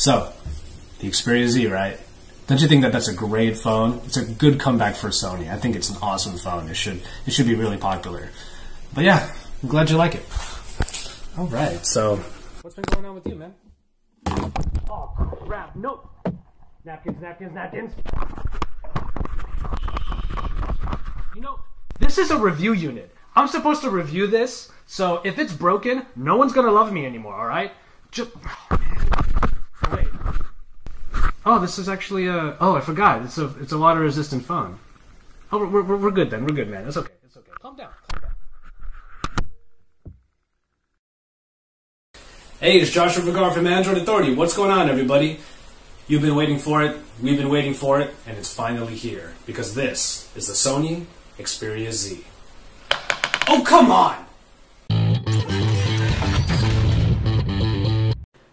So, the Xperia Z, right? Don't you think that that's a great phone? It's a good comeback for Sony. I think it's an awesome phone. It should be really popular. But yeah, I'm glad you like it. All right, so what's been going on with you, man? Oh crap! No, napkins, napkins, napkins. You know, this is a review unit. I'm supposed to review this, so if it's broken, no one's gonna love me anymore. All right? Just wait. Oh, this is actually a... Oh, I forgot. It's a water-resistant phone. Oh, we're good then. We're good, man. It's okay. It's okay. Calm down. Calm down. Hey, it's Joshua Vergara from Android Authority. What's going on, everybody? You've been waiting for it. We've been waiting for it. And it's finally here. Because this is the Sony Xperia Z. Oh, come on!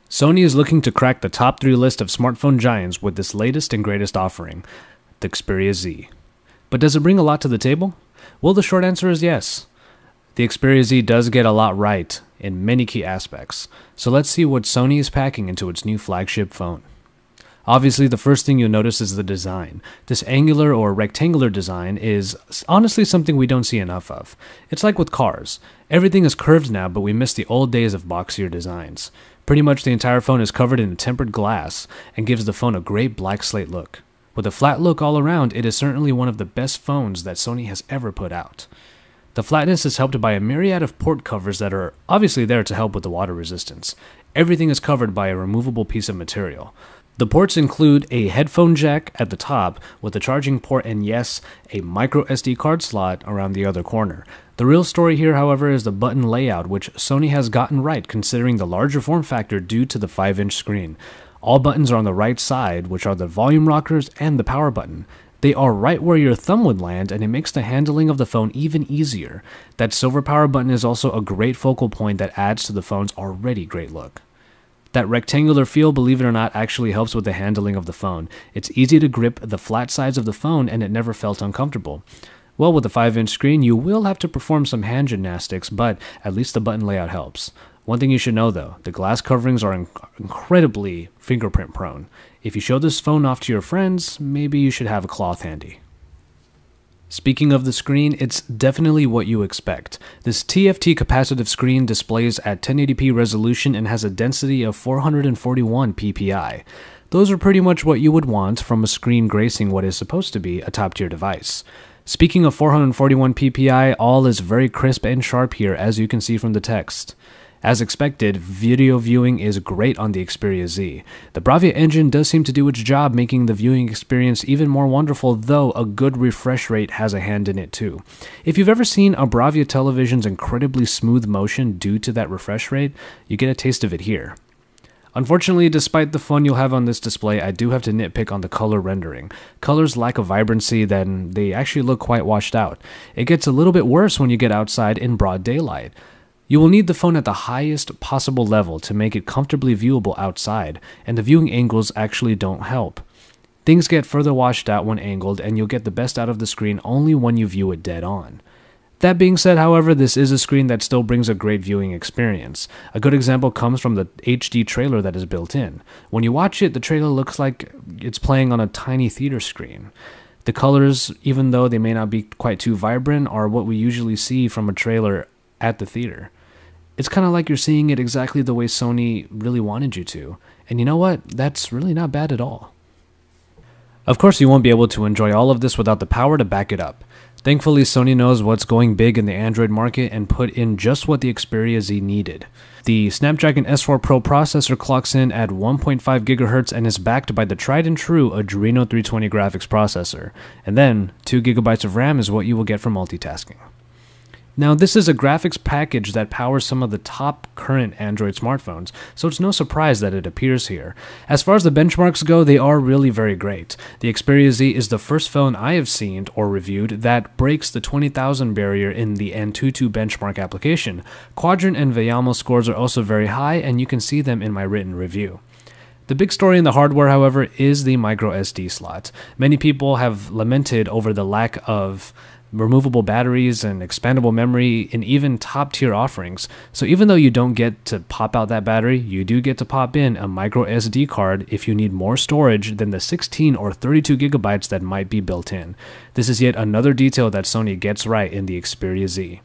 Sony is looking to crack the top 3 list of smartphone giants with this latest and greatest offering, the Xperia Z. But does it bring a lot to the table? Well, the short answer is yes. The Xperia Z does get a lot right in many key aspects, so let's see what Sony is packing into its new flagship phone. Obviously, the first thing you'll notice is the design. This angular or rectangular design is honestly something we don't see enough of. It's like with cars. Everything is curved now, but we miss the old days of boxier designs. Pretty much the entire phone is covered in tempered glass and gives the phone a great black slate look. With a flat look all around, it is certainly one of the best phones that Sony has ever put out. The flatness is helped by a myriad of port covers that are obviously there to help with the water resistance. Everything is covered by a removable piece of material. The ports include a headphone jack at the top with a charging port and yes, a micro SD card slot around the other corner. The real story here, however, is the button layout, which Sony has gotten right considering the larger form factor due to the 5-inch screen. All buttons are on the right side, which are the volume rockers and the power button. They are right where your thumb would land, and it makes the handling of the phone even easier. That silver power button is also a great focal point that adds to the phone's already great look. That rectangular feel, believe it or not, actually helps with the handling of the phone. It's easy to grip the flat sides of the phone and it never felt uncomfortable. Well, with the 5-inch screen, you will have to perform some hand gymnastics, but at least the button layout helps. One thing you should know though, the glass coverings are incredibly fingerprint prone. If you show this phone off to your friends, maybe you should have a cloth handy. Speaking of the screen, it's definitely what you expect. This TFT capacitive screen displays at 1080p resolution and has a density of 441 ppi. Those are pretty much what you would want from a screen gracing what is supposed to be a top-tier device. Speaking of 441 ppi, all is very crisp and sharp here, as you can see from the text. As expected, video viewing is great on the Xperia Z. The Bravia engine does seem to do its job making the viewing experience even more wonderful, though a good refresh rate has a hand in it too. If you've ever seen a Bravia television's incredibly smooth motion due to that refresh rate, you get a taste of it here. Unfortunately, despite the fun you'll have on this display, I do have to nitpick on the color rendering. Colors lack a vibrancy, then they actually look quite washed out. It gets a little bit worse when you get outside in broad daylight. You will need the phone at the highest possible level to make it comfortably viewable outside, and the viewing angles actually don't help. Things get further washed out when angled, and you'll get the best out of the screen only when you view it dead on. That being said, however, this is a screen that still brings a great viewing experience. A good example comes from the HD trailer that is built in. When you watch it, the trailer looks like it's playing on a tiny theater screen. The colors, even though they may not be quite too vibrant, are what we usually see from a trailer at the theater. It's kind of like you're seeing it exactly the way Sony really wanted you to. And you know what? That's really not bad at all. Of course, you won't be able to enjoy all of this without the power to back it up. Thankfully, Sony knows what's going big in the Android market and put in just what the Xperia Z needed. The Snapdragon S4 Pro processor clocks in at 1.5 GHz and is backed by the tried and true Adreno 320 graphics processor. And then, 2 GB of RAM is what you will get for multitasking. Now, this is a graphics package that powers some of the top current Android smartphones, so it's no surprise that it appears here. As far as the benchmarks go, they are really very great. The Xperia Z is the first phone I have seen or reviewed that breaks the 20,000 barrier in the Antutu benchmark application. Quadrant and Veyamo scores are also very high, and you can see them in my written review. The big story in the hardware, however, is the micro SD slot. Many people have lamented over the lack of removable batteries and expandable memory and even top tier offerings. So even though you don't get to pop out that battery, you do get to pop in a micro SD card if you need more storage than the 16 or 32 gigabytes that might be built in. This is yet another detail that Sony gets right in the Xperia Z.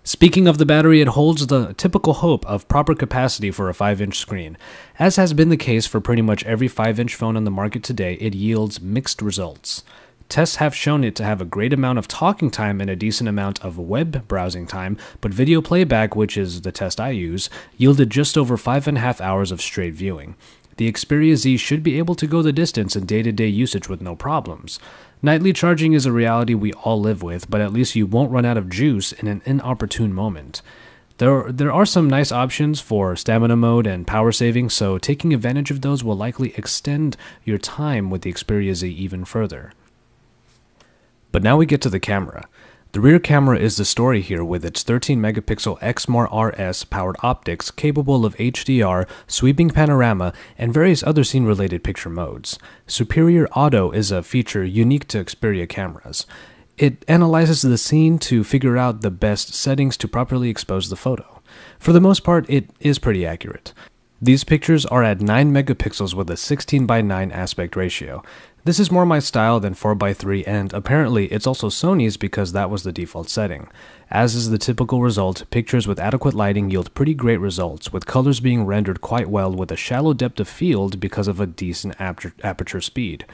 Speaking of the battery, it holds the typical hope of proper capacity for a 5-inch screen. As has been the case for pretty much every 5-inch phone on the market today, it yields mixed results. Tests have shown it to have a great amount of talking time and a decent amount of web browsing time, but video playback, which is the test I use, yielded just over 5.5 hours of straight viewing. The Xperia Z should be able to go the distance in day-to-day usage with no problems. Nightly charging is a reality we all live with, but at least you won't run out of juice in an inopportune moment. There are some nice options for stamina mode and power saving, so taking advantage of those will likely extend your time with the Xperia Z even further. But now we get to the camera. The rear camera is the story here with its 13-megapixel Exmor RS powered optics capable of HDR, sweeping panorama, and various other scene-related picture modes. Superior Auto is a feature unique to Xperia cameras. It analyzes the scene to figure out the best settings to properly expose the photo. For the most part, it is pretty accurate. These pictures are at 9 megapixels with a 16:9 aspect ratio. This is more my style than 4:3, and apparently it's also Sony's because that was the default setting. As is the typical result, pictures with adequate lighting yield pretty great results, with colors being rendered quite well with a shallow depth of field because of a decent aperture speed.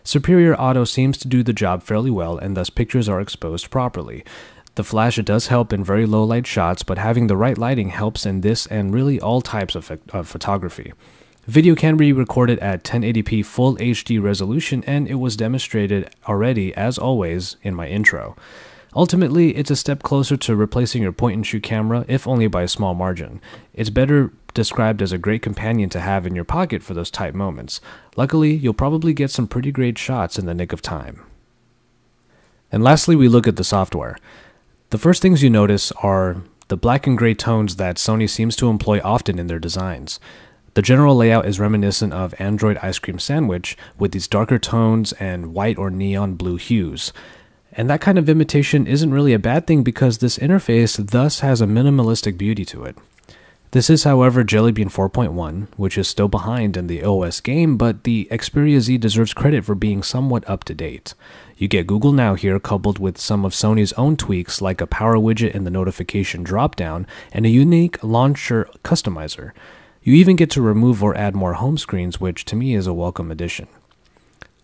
Superior Auto seems to do the job fairly well, and thus pictures are exposed properly. The flash does help in very low light shots, but having the right lighting helps in this and really all types of photography. Video can be recorded at 1080p full HD resolution, and it was demonstrated already, as always, in my intro. Ultimately, it's a step closer to replacing your point-and-shoot camera, if only by a small margin. It's better described as a great companion to have in your pocket for those tight moments. Luckily, you'll probably get some pretty great shots in the nick of time. And lastly, we look at the software. The first things you notice are the black and gray tones that Sony seems to employ often in their designs. The general layout is reminiscent of Android Ice Cream Sandwich, with these darker tones and white or neon blue hues. And that kind of imitation isn't really a bad thing because this interface thus has a minimalistic beauty to it. This is, however, Jelly Bean 4.1, which is still behind in the OS game, but the Xperia Z deserves credit for being somewhat up to date. You get Google Now here coupled with some of Sony's own tweaks like a power widget in the notification dropdown and a unique launcher customizer. You even get to remove or add more home screens, which to me is a welcome addition.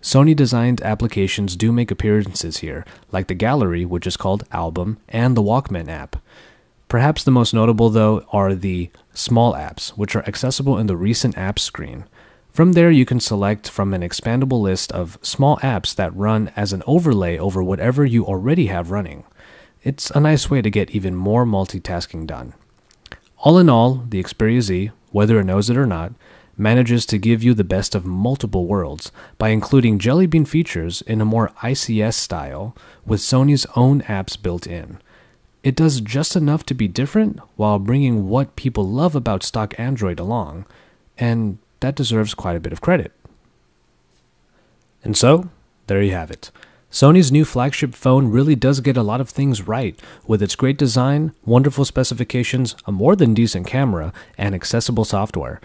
Sony-designed applications do make appearances here, like the Gallery, which is called Album, and the Walkman app. Perhaps the most notable, though, are the Small apps, which are accessible in the Recent Apps screen. From there, you can select from an expandable list of small apps that run as an overlay over whatever you already have running. It's a nice way to get even more multitasking done. All in all, the Xperia Z, whether it knows it or not, manages to give you the best of multiple worlds by including Jelly Bean features in a more ICS style with Sony's own apps built in. It does just enough to be different while bringing what people love about stock Android along, and that deserves quite a bit of credit. And so, there you have it. Sony's new flagship phone really does get a lot of things right, with its great design, wonderful specifications, a more than decent camera, and accessible software.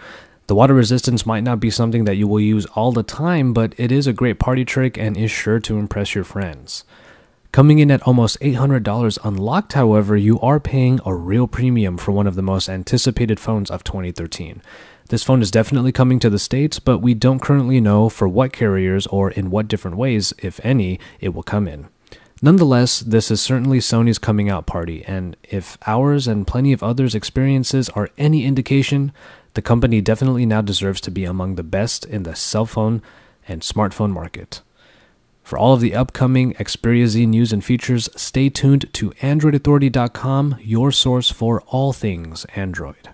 The water resistance might not be something that you will use all the time, but it is a great party trick and is sure to impress your friends. Coming in at almost $800 unlocked, however, you are paying a real premium for one of the most anticipated phones of 2013. This phone is definitely coming to the States, but we don't currently know for what carriers or in what different ways, if any, it will come in. Nonetheless, this is certainly Sony's coming out party, and if ours and plenty of others' experiences are any indication, the company definitely now deserves to be among the best in the cell phone and smartphone market. For all of the upcoming Xperia Z news and features, stay tuned to AndroidAuthority.com, your source for all things Android.